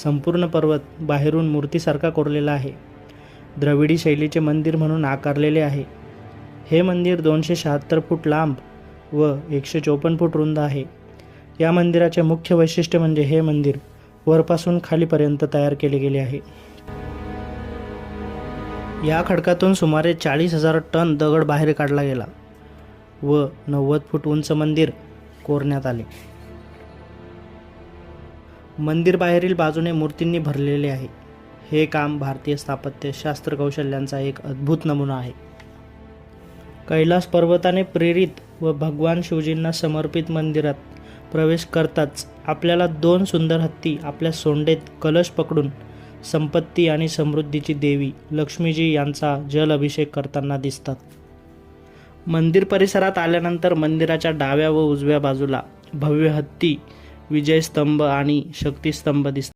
संपूर्ण पर्वत बाहेरून मूर्तीसारखा कोरलेला आहे. द्रविडी शैलीचे मंदिर म्हणून आकारलेले आहे. हे मंदिर 276 फूट लांब व 154 फूट रुंद आहे. या मंदिराचे मुख्य वैशिष्ट्य म्हणजे हे मंदिर वरपासून खालीपर्यंत तयार केले गेले आहे. या खडकातून सुमारे 40,000 टन दगड बाहेर काढला गेला व 90 फूट उंच मंदिर कोरण्यात आले. मंदिर बाहेरील बाजूने मूर्तींनी भरलेले आहे. हे काम भारतीय स्थापत्य शास्त्र कौशल्यांचा एक अद्भुत नमुना आहे. कैलास पर्वताने प्रेरित व भगवान शिवजींना समर्पित मंदिरात प्रवेश करताच आपल्याला 2 सुंदर हत्ती आपल्या सोंडेत कलश पकडून संपत्ती आणि समृद्धीची देवी लक्ष्मीजी यांचा जल अभिषेक करताना दिसतात. मंदिर परिसरात आल्यानंतर मंदिराच्या डाव्या व उजव्या बाजूला भव्य हत्ती, विजयस्तंभ आणि शक्तिस्तंभ दिसतात.